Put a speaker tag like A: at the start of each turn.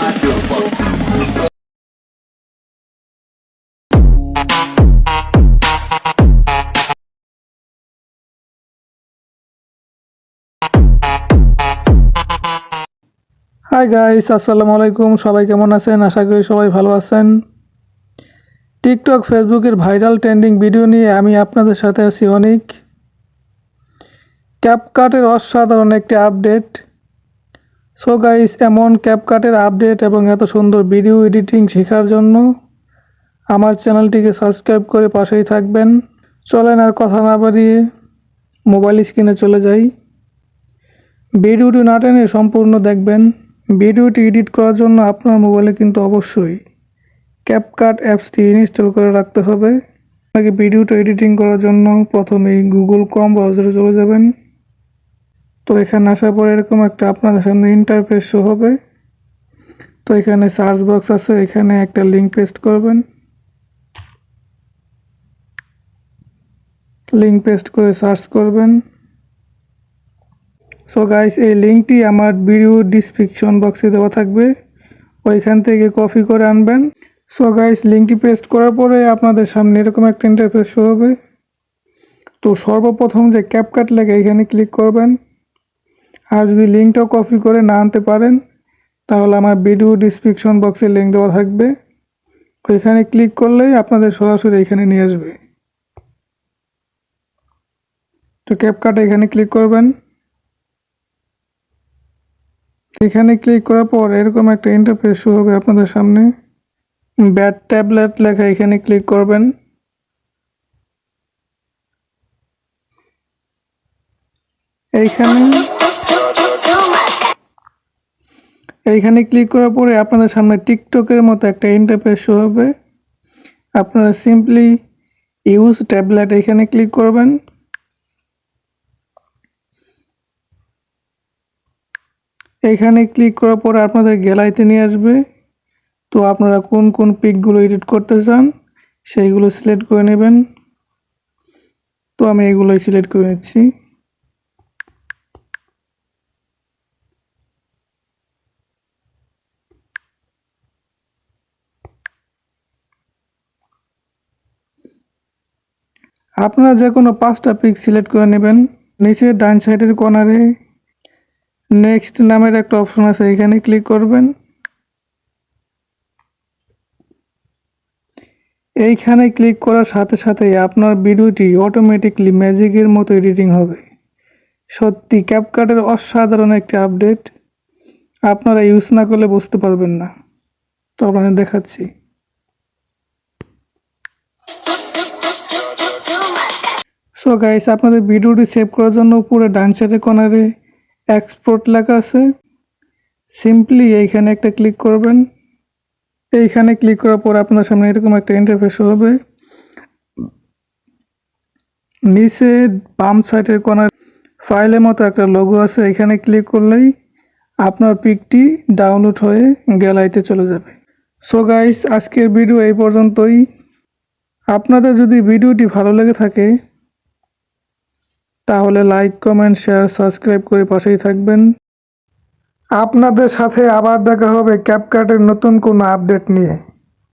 A: Hi guys, আসসালামু আলাইকুম। সবাই কেমন আছেন? আশা করি সবাই ভালো আছেন। টিকটক, ফেসবুকের ভাইরাল ট্রেন্ডিং ভিডিও নিয়ে আমি আপনাদের সাথে আছি অনিক। ক্যাপকাটের অসাধারণ একটি আপডেট। সো গাইস, এমন ক্যাপকাটের আপডেট এবং এত সুন্দর ভিডিও এডিটিং শেখার জন্য আমার চ্যানেলটিকে সাবস্ক্রাইব করে পাশেই থাকবেন। চলেন আর কথা না বাড়িয়ে মোবাইল স্ক্রিনে চলে যাই। ভিডিওটি না টেনে সম্পূর্ণ দেখবেন। ভিডিওটি এডিট করার জন্য আপনার মোবাইলে কিন্তু অবশ্যই ক্যাপকাট অ্যাপসটি ইনস্টল করে রাখতে হবে। আপনাকে ভিডিওটা এডিটিং করার জন্য প্রথমেই গুগল ক্রোম ব্রাউজারে চলে যাবেন। তো এখানে আসার পর এরকম একটা আপনাদের সামনে ইন্টারফেস শো হবে। তো এখানে সার্চ বক্স আছে, এখানে একটা লিঙ্ক পেস্ট করবেন। লিঙ্ক পেস্ট করে সার্চ করবেন। সো গাইস, এই লিঙ্কটি আমার ভিডিও ডিসক্রিপশন বক্সে দেওয়া থাকবে, ওইখান থেকে কপি করে আনবেন। সো গাইস, লিঙ্কটি পেস্ট করার পরে আপনাদের সামনে এরকম একটা ইন্টারফেস শো হবে। তো সর্বপ্রথম যে ক্যাপকাট লেখা এখানে ক্লিক করবেন। আর যদি লিঙ্কটাও কপি করে না আনতে পারেন তাহলে আমার ভিডিও ডিসক্রিপশন বক্সে লিঙ্ক দেওয়া থাকবে, ওইখানে ক্লিক করলেই আপনাদের সরাসরি এখানে নিয়ে আসবে। তো ক্যাপকাট এখানে ক্লিক করবেন। এখানে ক্লিক করার পর এরকম একটা ইন্টারফেস শো হবে আপনাদের সামনে। ব্যাড ট্যাবলেট লেখা এখানে ক্লিক করবেন। এইখানে ক্লিক করার পরে আপনাদের সামনে টিকটকের মতো একটা ইন্টারফেস শো হবে। আপনারা সিম্পলি ইউজ ট্যাবলেট এখানে ক্লিক করবেন। এইখানে ক্লিক করার পরে আপনাদের গ্যালারিতে নিয়ে আসবে। তো আপনারা কোন কোন পিকগুলো এডিট করতে চান সেইগুলো সিলেক্ট করে নেবেন। তো আমি এগুলোই সিলেক্ট করে নিচ্ছি। আপনারা যে কোনো 5টা পিক সিলেক্ট করে নেবেন। নিচে ডান সাইডের কর্নারে নেক্সট নামের একটা অপশন আছে, এখানে ক্লিক করবেন। এইখানে ক্লিক করার সাথে সাথে আপনার ভিডিওটি অটোমেটিকলি ম্যাজিকের মতো এডিটিং হবে। সত্যি ক্যাপকাটের অসাধারণ একটি আপডেট, আপনারা ইউজ না করলে বুঝতে পারবেন না। তো আপনাদের দেখাচ্ছি। সো গাইস, আপনাদের ভিডিওটি সেভ করার জন্য উপরে ডান সাইডের কর্নারে এক্সপোর্ট লেখা আছে, সিম্পলি এইখানে একটা ক্লিক করবেন। এইখানে ক্লিক করার পর আপনার সামনে এরকম একটা ইন্টারফেস হবে। নিচে বাম সাইডের কর্নার ফাইলের মতো একটা লোগো আছে, এখানে ক্লিক করলেই আপনার পিকটি ডাউনলোড হয়ে গ্যালারিতে চলে যাবে। সো গাইস, আজকের ভিডিও এই পর্যন্তই। আপনাদের যদি ভিডিওটি ভালো লেগে থাকে তাহলে লাইক, কমেন্ট, শেয়ার, সাবস্ক্রাইব করে পাশেই থাকবেন। আপনাদের সাথে আবার দেখা হবে ক্যাপকাটের নতুন কোনো আপডেট নিয়ে।